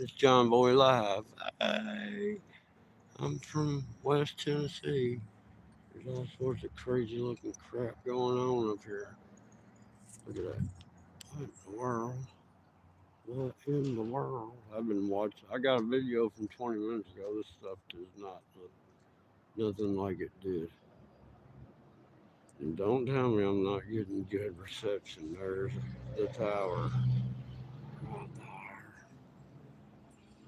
It's John Boy Live. Hey, I'm from West Tennessee. There's all sorts of crazy looking crap going on up here. Look at that. What in the world? What in the world? I've been watching. I got a video from 20 minutes ago. This stuff does not look nothing like it did. And don't tell me I'm not getting good reception. There's the tower. Right there.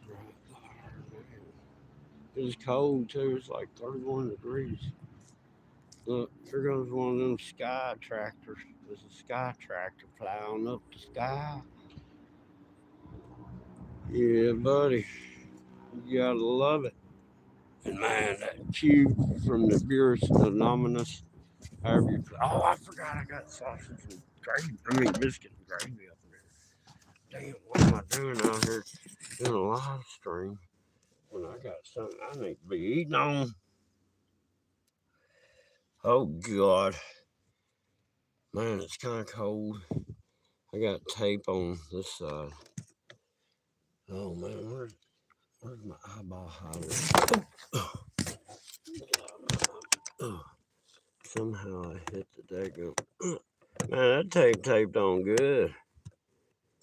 Right there, man. It's cold too. It's like 31 degrees. Look, here goes one of them sky tractors. There's a sky tractor plowing up the sky. Yeah, buddy. You gotta love it. And man, that cube from the Beerus Anonymous. However you oh, I forgot I got sausage and gravy. I mean, biscuit and gravy up there. Damn, what am I doing out here doing a live stream when I got something I need to be eating on? Oh, God. Man, it's kind of cold. I got tape on this side. Oh man, where's my eyeball highlight? Somehow I hit the daggum. Man, that tape taped on good.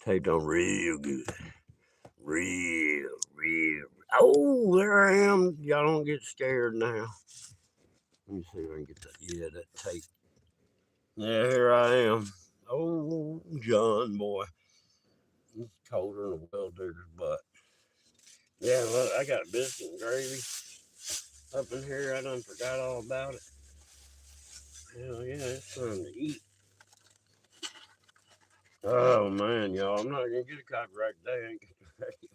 Taped on real good. Real. Oh, there I am. Y'all don't get scared now. Let me see if I can get that. Yeah, that tape. Yeah, here I am. Oh, John boy. It's colder than a well digger's butt. Yeah, look, I got biscuit and gravy up in here. I done forgot all about it. Hell yeah, it's time to eat. Oh man, y'all, I'm not gonna get a copyright today. I ain't get the radio.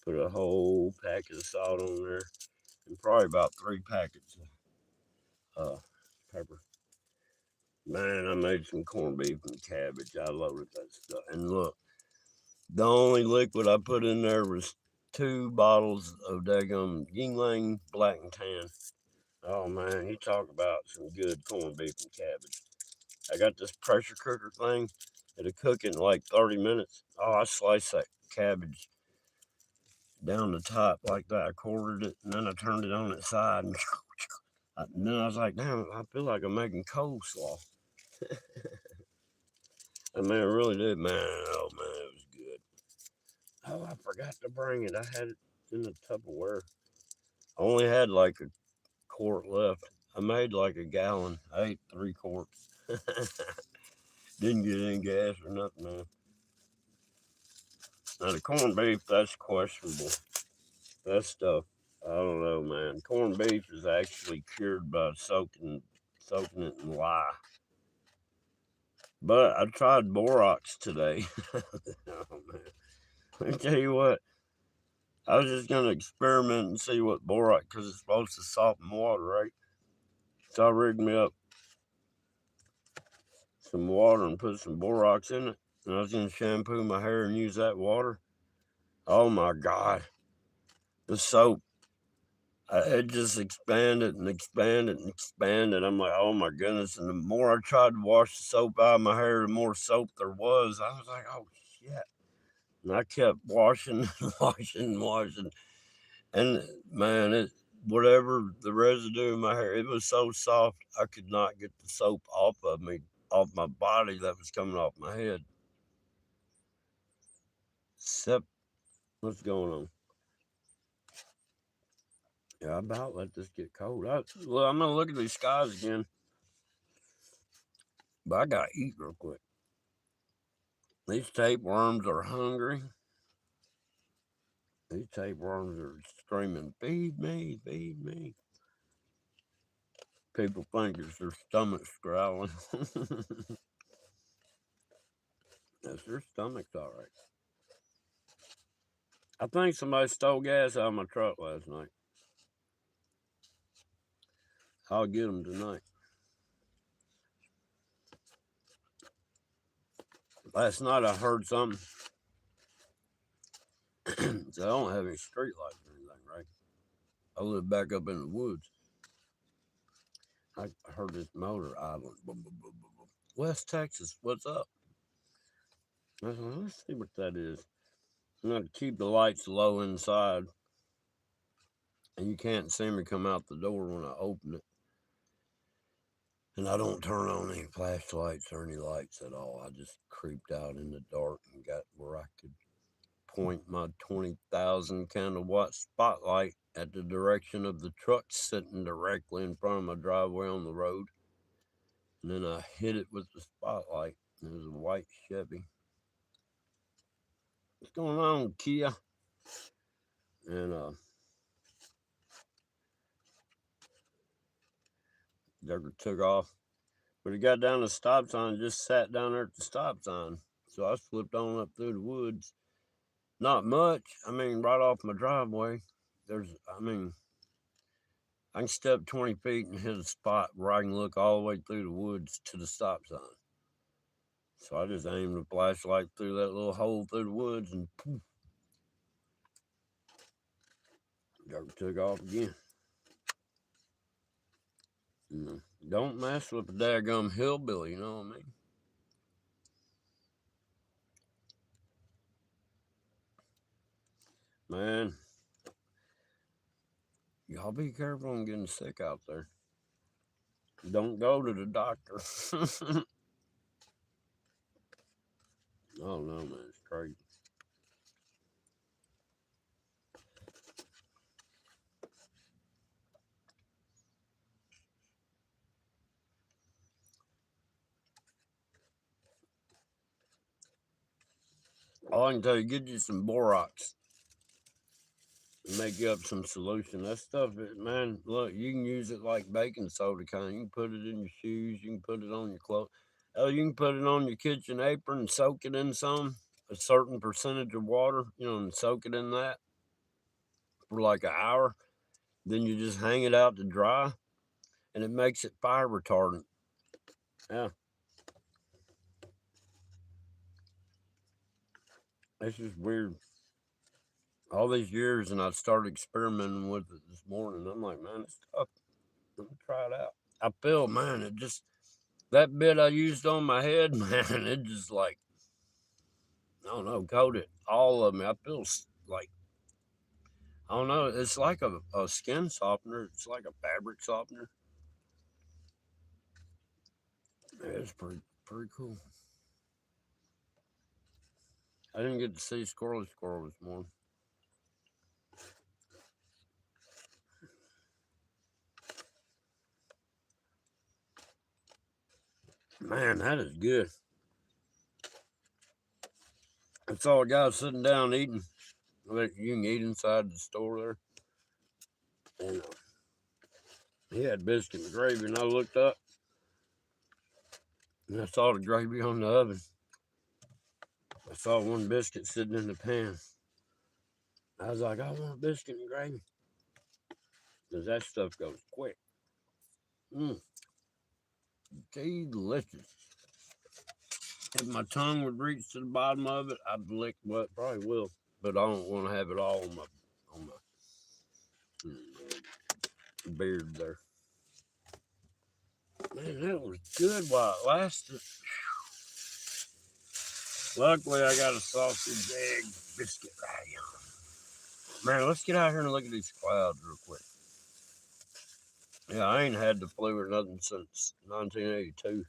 Put a whole packet of salt on there, and probably about 3 packets of pepper. Man, I made some corned beef and cabbage. I loaded that stuff. And look, the only liquid I put in there was 2 bottles of daggum Yingling Black and Tan. Oh man, you talk about some good corned beef and cabbage. I got this pressure cooker thing. It'll cook in like 30 minutes. Oh, I sliced that cabbage down the top like that. I quartered it and then I turned it on its side. And then I was like, damn, I feel like I'm making coleslaw. I mean, it really did, man. Oh, man, it was good. Oh, I forgot to bring it. I had it in the Tupperware. I only had like a quart left. I made like a gallon. I ate 3 quarts. Didn't get any gas or nothing, man. Now, the corned beef, that's questionable. That stuff, I don't know, man. Corned beef is actually cured by soaking it in lye. But I tried borax today. Oh man, I tell you what, I was just gonna experiment and see what borax, because it's supposed to soften water, right? So I rigged me up some water and put some borax in it, and I was gonna shampoo my hair and use that water. Oh my god, the soap, it just expanded and expanded and expanded. I'm like, oh my goodness. And the more I tried to wash the soap out of my hair, the more soap there was. I was like, oh shit. And I kept washing, washing, washing. And man, whatever the residue in my hair, it was so soft, I could not get the soap off of me, off my body that was coming off my head. Except, what's going on? Yeah, I about let this get cold. Well, I'm going to look at these skies again. But I gotta eat real quick. These tapeworms are hungry. These tapeworms are screaming, feed me, feed me. People think it's their stomachs growling. That's their stomach's all right. I think somebody stole gas out of my truck last night. I'll get them tonight. Last night I heard something. So I don't have any street lights or anything, right? I live back up in the woods. I heard this motor idling. Boom, boom, boom, boom, boom. West Texas, what's up? I said, let's see what that is. I'm going to keep the lights low inside, and you can't see me come out the door when I open it. And I don't turn on any flashlights or any lights at all. I just creeped out in the dark and got where I could point my 20,000 kilowatt spotlight at the direction of the truck sitting directly in front of my driveway on the road. And then I hit it with the spotlight. It was a white Chevy. What's going on, Kia? And Decker took off. But he got down the stop sign and just sat down there at the stop sign. So I slipped on up through the woods. Not much. I mean, right off my driveway. I can step 20 feet and hit a spot where I can look all the way through the woods to the stop sign. So I just aimed the flashlight through that little hole through the woods and poof. Decker took off again. Don't mess with a daggum hillbilly, you know what I mean? Man, y'all be careful on getting sick out there. Don't go to the doctor. Oh no, man, it's crazy. All I can tell you, get you some borax and make you up some solution. That stuff, man, look, you can use it like baking soda kind. You can put it in your shoes, you can put it on your clothes. Hell, you can put it on your kitchen apron and soak it in a certain percentage of water, and soak it in that for like an hour. Then you just hang it out to dry, and it makes it fire retardant. Yeah. It's just weird. All these years, and I started experimenting with it this morning. I'm like, man, it's tough. Let me try it out. I feel, man, it just, that bit I used on my head, man, it just like, I don't know, coated all of me. I feel like, I don't know, it's like a skin softener. It's like a fabric softener. Yeah, it's pretty cool. I didn't get to see Squirrely Squirrel this morning. Man, that is good. I saw a guy sitting down eating. You can eat inside the store there. And he had biscuit and gravy, and I looked up and I saw the gravy on the oven. I saw one biscuit sitting in the pan. I was like, I want biscuit and gravy. Because that stuff goes quick. Delicious. If my tongue would reach to the bottom of it, I'd lick what probably will. But I don't want to have it all on my beard there. Man, that was good while it lasted. Luckily, I got a sausage, egg, biscuit right here. Man, let's get out here and look at these clouds real quick. Yeah, I ain't had the flu or nothing since 1982.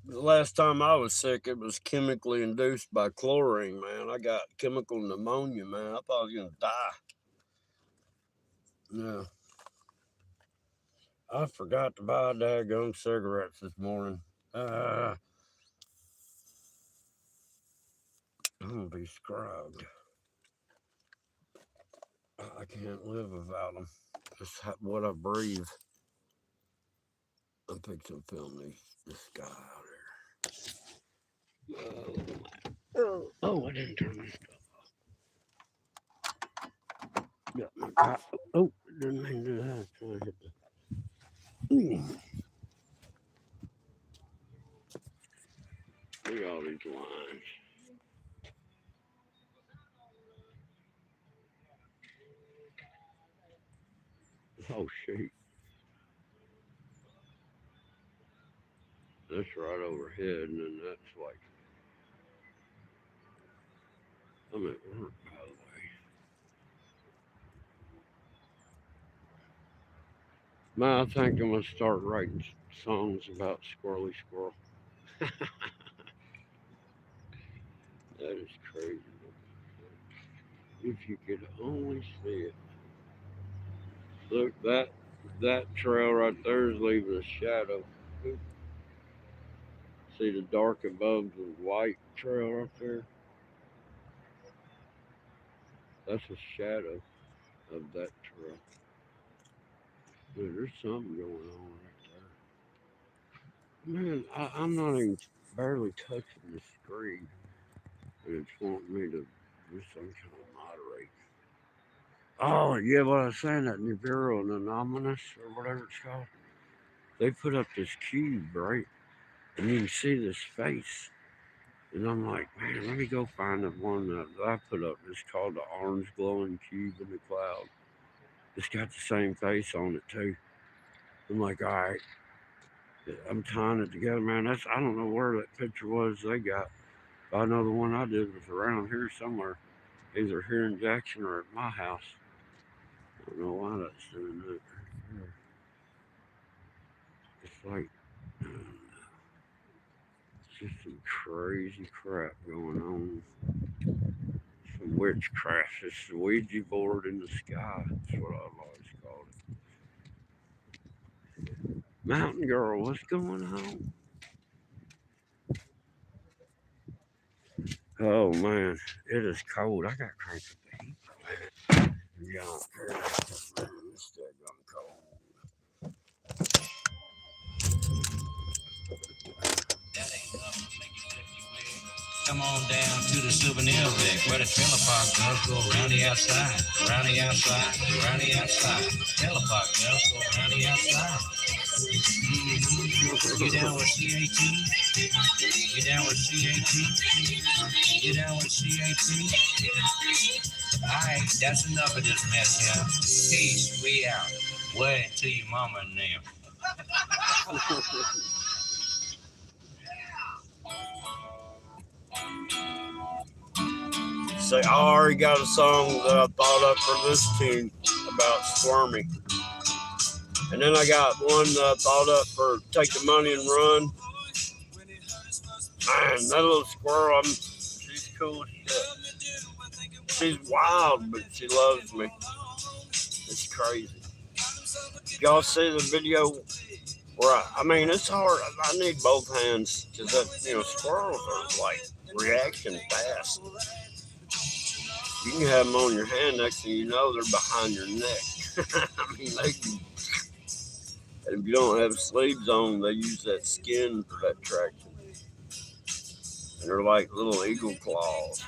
The last time I was sick, it was chemically induced by chlorine, man. I got chemical pneumonia, man. I thought I was going to die. Yeah. I forgot to buy daggone cigarettes this morning. I'm going to be scrubbed. I can't live without them. It's what I breathe. I'm fixing to film this guy out here. Oh, I didn't turn this stuff off. Got my cop. Oh, didn't mean to do that. Trying to hit the. Look at all these lines. Oh, shit. That's right overhead, and then that's like, I'm at work, by the way. Man, I think I'm gonna start writing songs about Squirrely Squirrel. That is crazy. If you could only see it. Look, that trail right there is leaving a shadow. See the dark above the white trail right there? That's a shadow of that trail. Dude, there's something going on right there. Man, I'm not even barely touching the screen, and it's wanting me to do some kind of moderate. Oh, yeah, what I was saying, that Nibiru Anonymous, or whatever it's called, they put up this cube, right? And you can see this face. And I'm like, man, let me go find the one that I put up. It's called the Orange Glowing Cube in the Cloud. It's got the same face on it, too. I'm like, all right, I'm tying it together, man. I don't know where that picture was they got. But I know the one I did was around here somewhere, either here in Jackson or at my house. I don't know why that's doing that. It's like just some crazy crap going on. Some witchcraft. It's the Ouija board in the sky. That's what I've always called it. Mountain girl, what's going on? Oh man, it is cold. I got cranked up the heat. Yeah, man, it's daggone cold. Come on down to the souvenir deck where the trailer park girls go around the outside, around the outside, around the outside. Trailer park girls go around the outside. You down with CAT? You down with CAT? You down with CAT? Alright, that's enough of this mess here. Peace, we out. Word to your mama and them. Say, I already got a song that I thought up for this tune about Squirmy. And then I got one that I thought up for Take the Money and Run. Man, that little squirrel, she's cool as shit. She's wild, but she loves me. It's crazy. Y'all see the video where I mean, it's hard. I need both hands because squirrels are like reaction fast. You can have them on your hand, next thing you know, they're behind your neck. I mean, they can. And if you don't have sleeves on, they use that skin for that traction. And they're like little eagle claws.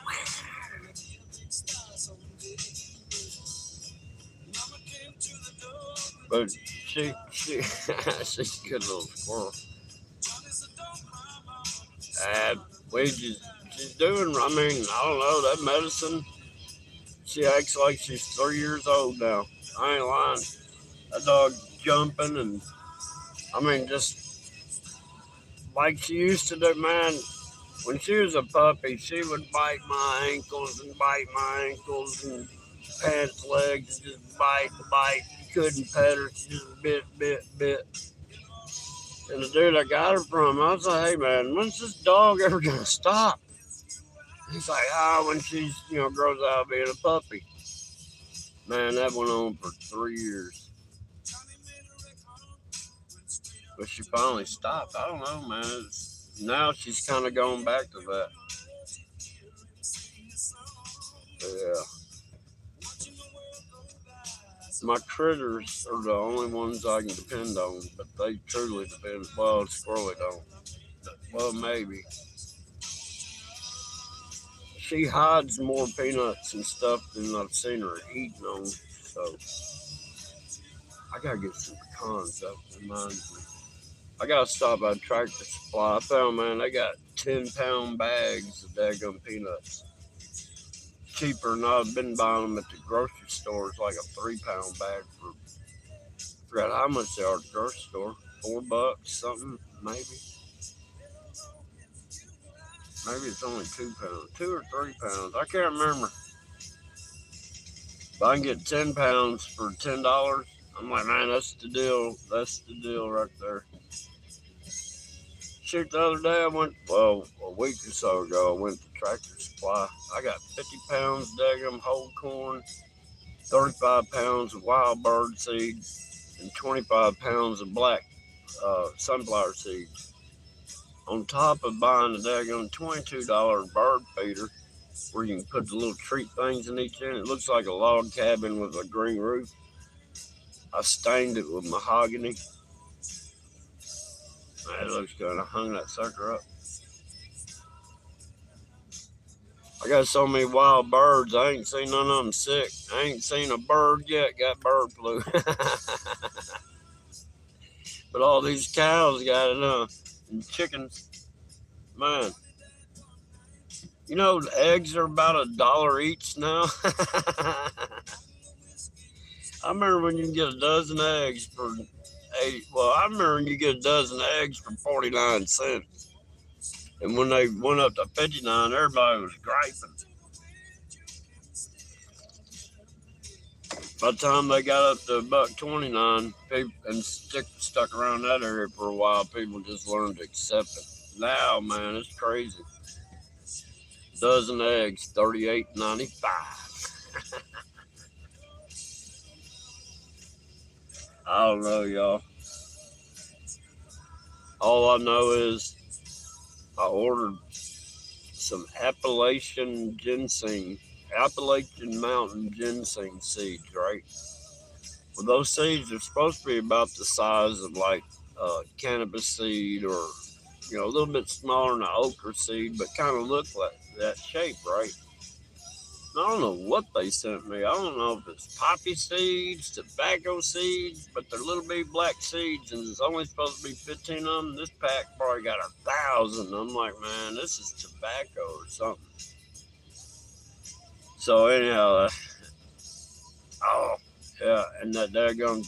But she's a good little squirrel. And she's doing, I mean, I don't know, that medicine, she acts like she's 3 years old now. I ain't lying. That dog jumping and, I mean, just like she used to do, man. When she was a puppy, she would bite my ankles and pants legs and just bite. You couldn't pet her. She just bit. And the dude I got her from, I was like, hey man, when's this dog ever gonna stop? He's like, when she's, grows out being a puppy. Man, that went on for 3 years. But she finally stopped. I don't know, man. Now she's kind of going back to that. But yeah. My critters are the only ones I can depend on, but they truly depend. Well, Squirrely don't. Well, maybe. She hides more peanuts and stuff than I've seen her eating on, so I gotta get some pecans. That reminds me. I gotta stop by Tractor Supply. I found, man, they got 10-pound bags of daggum peanuts. Cheaper than I've been buying them at the grocery store. It's like a 3-pound bag for, I forgot how much they are at the grocery store. $4, something, maybe. Maybe it's only 2 pounds, 2 or 3 pounds. I can't remember. If I can get 10 pounds for $10, I'm like, man, that's the deal. That's the deal right there. Shoot, the other day I went, well, a week or so ago, I went to Tractor Supply. I got 50 pounds daggum whole corn, 35 pounds of wild bird seed, and 25 pounds of black sunflower seeds. On top of buying a daggum $22 bird feeder, where you can put the little treat things in each end. It looks like a log cabin with a green roof. I stained it with mahogany. It looks good. I hung that sucker up. I got so many wild birds, I ain't seen none of them sick. I ain't seen a bird yet got bird flu. But all these cows got it, and chickens. Man, you know, the eggs are about $1 each now. I remember when you can get a dozen eggs for 80. Well, I remember when you get a dozen eggs for 49 cents. And when they went up to 59, everybody was griping. By the time they got up to $1.29, people and stuck around that area for a while, people just learned to accept it. Now, man, it's crazy. Dozen eggs, $38.95. I don't know, y'all. All I know is I ordered some Appalachian Mountain ginseng seeds, right? Well, those seeds are supposed to be about the size of like cannabis seed, or a little bit smaller than an okra seed, but kind of look like that shape, right? I don't know what they sent me. I don't know if it's poppy seeds, tobacco seeds, but they're little bitty black seeds, and there's only supposed to be 15 of them. This pack probably got 1,000. I'm like, man, this is tobacco or something. So anyhow, oh yeah, and that daggone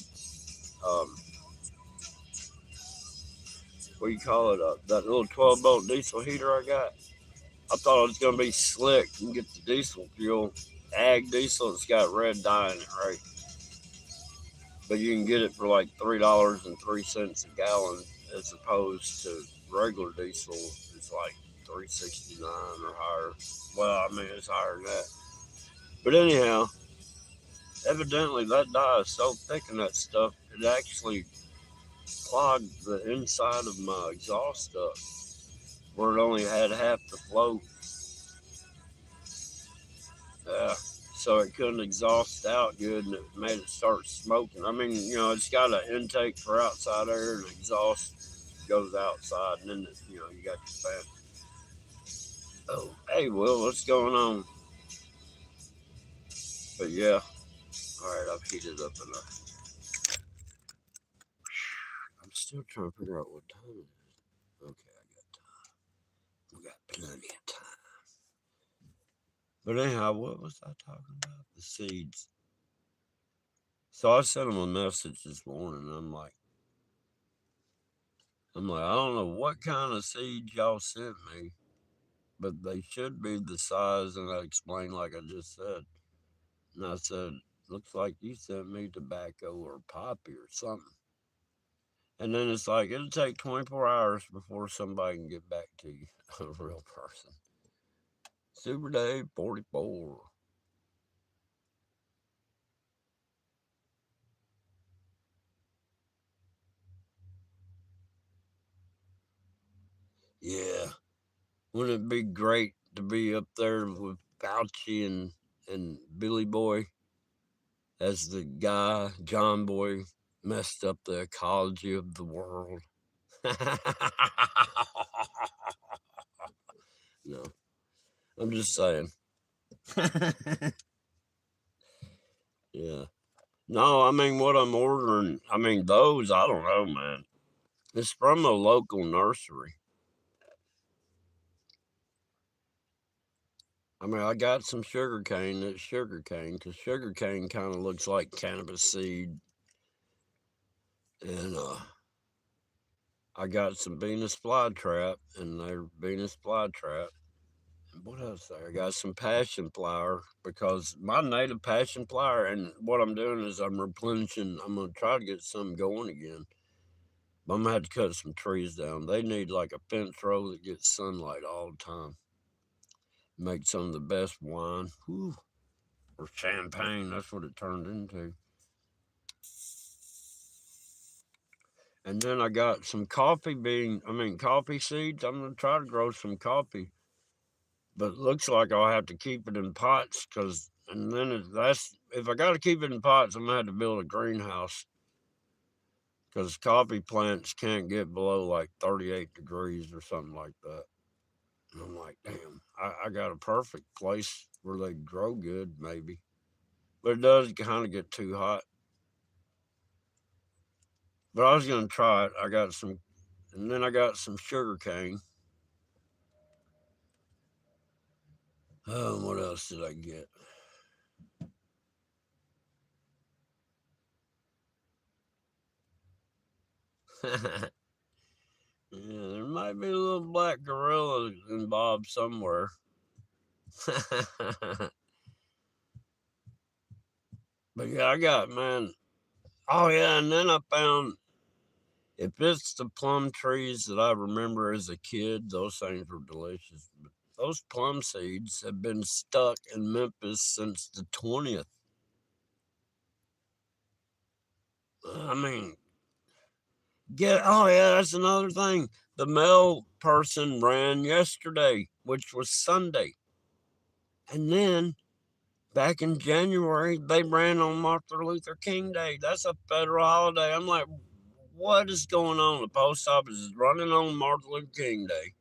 what do you call it? That little 12-volt diesel heater I got. I thought it was gonna be slick and get the diesel fuel, ag diesel. It's got red dye in it, right? But you can get it for like $3.03 a gallon, as opposed to regular diesel. It's like $3.69 or higher. Well, I mean, it's higher than that. But anyhow, evidently that dye is so thick in that stuff, it actually clogged the inside of my exhaust up, where it only had half the float. So it couldn't exhaust out good, and it made it start smoking. I mean, it's got an intake for outside air, and exhaust goes outside, and then you got your fan. Oh, hey, Will, what's going on? But yeah, all right, I've heated up enough. I'm still trying to figure out what time it is. Okay, I got time. We got plenty of time. But anyhow, what was I talking about? The seeds. So I sent him a message this morning. I don't know what kind of seeds y'all sent me, but they should be the size. And I explained like I just said. And I said, looks like you sent me tobacco or poppy or something. And then it's like, it'll take 24 hours before somebody can get back to you, a real person. Super Dave 44. Yeah. Wouldn't it be great to be up there with Fauci and Billy Boy as the guy, John Boy, messed up the ecology of the world? No, I'm just saying. Yeah. No, I mean, what I'm ordering, those, I don't know, man. It's from a local nursery. I got some sugar cane. That's sugar cane, because sugar cane kind of looks like cannabis seed. And I got some Venus flytrap, and they're Venus flytrap. What else there? I got some passion flower because my native passion flower, and what I'm doing is I'm replenishing. I'm gonna try to get some going again. But I'm gonna have to cut some trees down. They need like a fence row that gets sunlight all the time. Make some of the best wine. Whew. Or champagne. That's what it turned into. And then I got some coffee seeds. I'm gonna try to grow some coffee, but it looks like I'll have to keep it in pots because, and then that's if I got to keep it in pots, I'm gonna have to build a greenhouse because coffee plants can't get below like 38 degrees or something like that. And I'm like, damn, I got a perfect place where they grow good, maybe, but it does kind of get too hot. But I was gonna try it. I got some, and then I got some sugar cane. Oh, what else did I get? Yeah, there might be a little black gorilla involved somewhere. But yeah, I got, man. Oh yeah, and then I found if it's the plum trees that I remember as a kid, those things were delicious. But those plum seeds have been stuck in Memphis since the 20th. I mean, oh yeah, that's another thing. The mail person ran yesterday, which was Sunday. And then back in January, they ran on Martin Luther King Day. That's a federal holiday. I'm like, what is going on? The post office is running on Martin Luther King Day.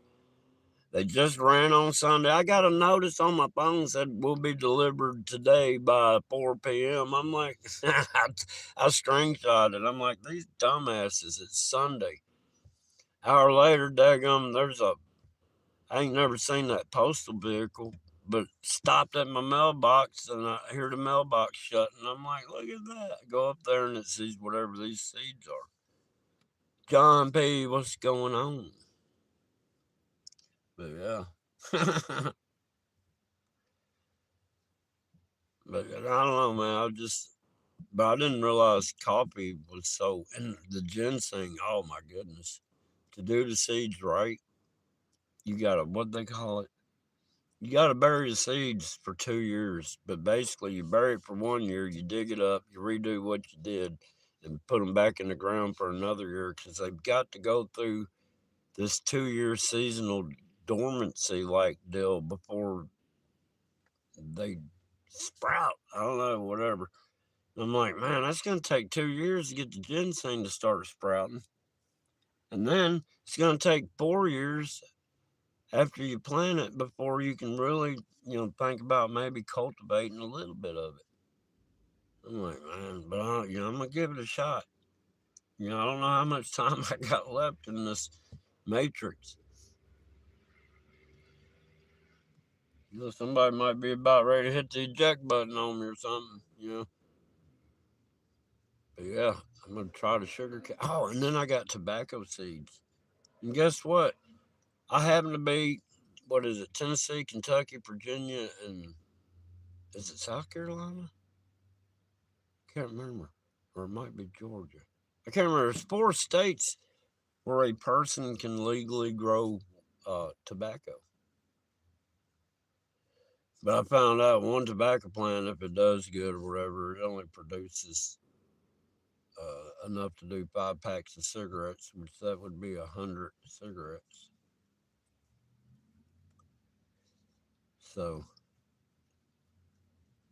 They just ran on Sunday. I got a notice on my phone said will be delivered today by 4 p.m. I'm like, I screenshot it. I'm like, these dumbasses, it's Sunday. Hour later, daggum, I ain't never seen that postal vehicle, but stopped at my mailbox and I hear the mailbox shut, and I'm like, look at that. I go up there and it sees whatever these seeds are. John P., what's going on? But yeah. But I don't know, man. But I didn't realize coffee was so, and the ginseng, oh my goodness. To do the seeds right, you gotta, what they call it? You got to bury the seeds for 2 years, but basically you bury it for 1 year, you dig it up, you redo what you did, and put them back in the ground for another year because they've got to go through this 2 year seasonal dormancy like deal before they sprout. I don't know, whatever. I'm like, man, that's going to take 2 years to get the ginseng to start sprouting. And then it's going to take 4 years after you plant it before you can really, think about maybe cultivating a little bit of it. I'm like, man, but I'm gonna give it a shot. I don't know how much time I got left in this matrix. Somebody might be about ready to hit the eject button on me or something. But yeah, I'm gonna try the sugar cane. Oh, and then I got tobacco seeds. And guess what? I happen to be, what is it, Tennessee, Kentucky, Virginia, and is it South Carolina? Can't remember. Or it might be Georgia. I can't remember. It's 4 states where a person can legally grow tobacco. But I found out one tobacco plant, if it does good or whatever, it only produces enough to do 5 packs of cigarettes, which that would be 100 cigarettes. So,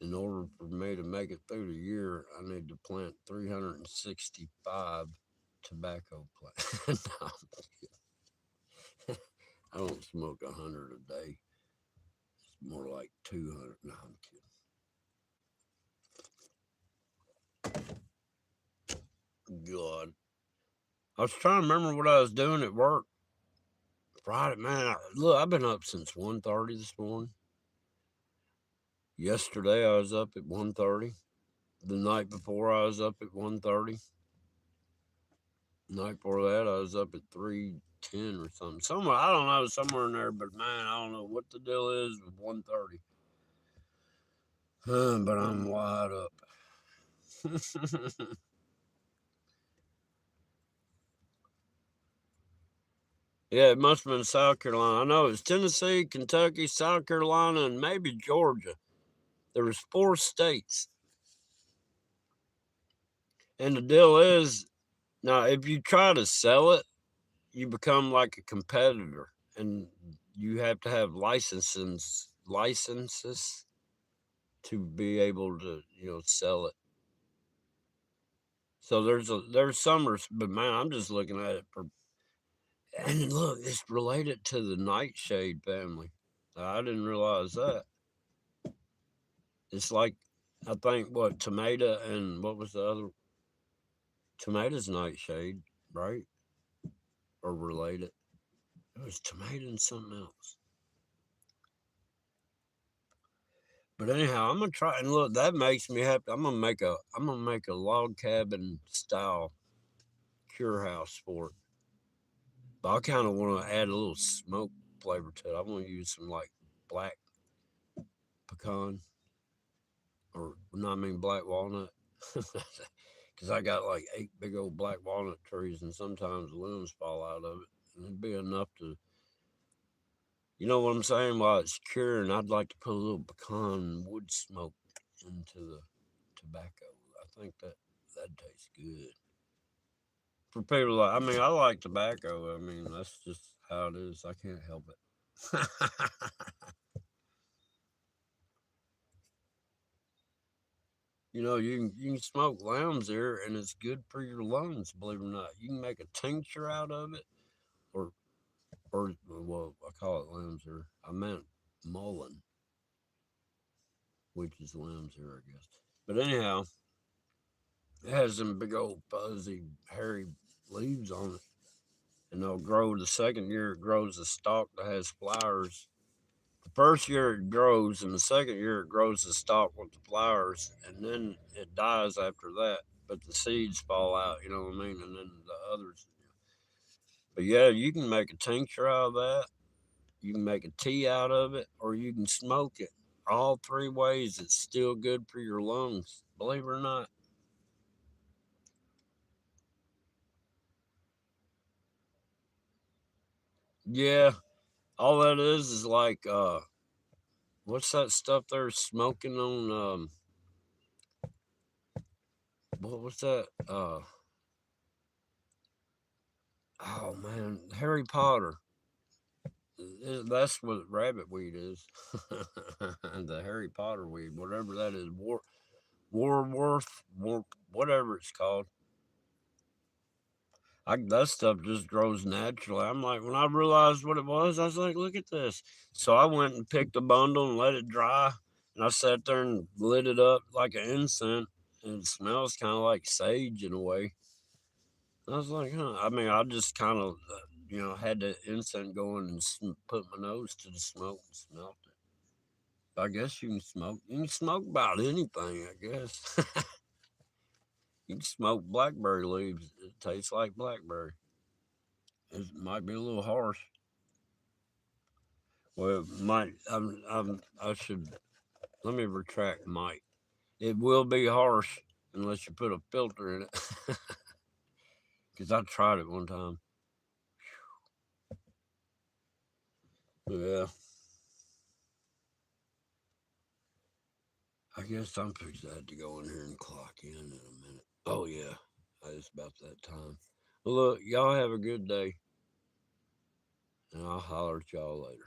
in order for me to make it through the year, I need to plant 365 tobacco plants. No, I don't smoke 100 a day. It's more like 200. No, I'm kidding. God. I was trying to remember what I was doing at work. Friday, man. Look, I've been up since 1:30 this morning. Yesterday, I was up at 1:30. The night before, I was up at 1:30. The night before that, I was up at 3. 10 or something. Somewhere, I don't know, somewhere in there, but man, I don't know what the deal is with 130. But I'm wide up. Yeah, it must have been South Carolina. I know it's Tennessee, Kentucky, South Carolina, and maybe Georgia. There was 4 states. And the deal is, now if you try to sell it, you become like a competitor, and you have to have licenses to be able to, sell it. So there's some, but man, I'm just looking at it for, and look, it's related to the nightshade family. I didn't realize that. It's like, I think what, tomato and what was the other? Tomato's nightshade, right? Or related. It was tomato and something else. But anyhow, I'm gonna try and look. That makes me happy. I'm gonna make a log cabin style cure house for it. But I kind of want to add a little smoke flavor to it. I want to use some like black pecan, or no, I mean black walnut, because I got like 8 big old black walnut trees, and sometimes limbs fall out of it, and it'd be enough to, you know what I'm saying? While it's curing, I'd like to put a little pecan wood smoke into the tobacco. I think that tastes good. For people like, I mean, I like tobacco. I mean, that's just how it is. I can't help it. You can smoke lamb's ear, and it's good for your lungs. Believe it or not, you can make a tincture out of it, or well, I call it lamb's ear. I meant mullein, which is lamb's ear, I guess. But anyhow, it has them big old fuzzy, hairy leaves on it, and they'll grow. The second year, it grows a stalk that has flowers. The first year it grows, and the second year it grows the stalk with the flowers, and then it dies after that. But the seeds fall out, you know what I mean? And then the others. But yeah, you can make a tincture out of that. You can make a tea out of it, or you can smoke it. All 3 ways, it's still good for your lungs. Believe it or not. Yeah, all that is like what's that stuff they're smoking on? What was that? Oh man, Harry Potter. That's what rabbit weed is. The Harry Potter weed, whatever that is, whatever it's called. That stuff just grows naturally. I'm like, when I realized what it was, I was like, look at this. So I went and picked a bundle and let it dry, and I sat there and lit it up like an incense, and it smells kind of like sage in a way. I was like, huh. I mean, I just kind of, had the incense going and put my nose to the smoke and smelt it. I guess you can smoke. You can smoke about anything, I guess. You can smoke blackberry leaves. It tastes like blackberry. It might be a little harsh. Well, might I should let me retract. Might it will be harsh unless you put a filter in it. Because I tried it one time. Yeah, I guess I'm fixing to have to go in here and clock in a minute. Oh yeah, it's about that time. Well, look, y'all have a good day, and I'll holler at y'all later.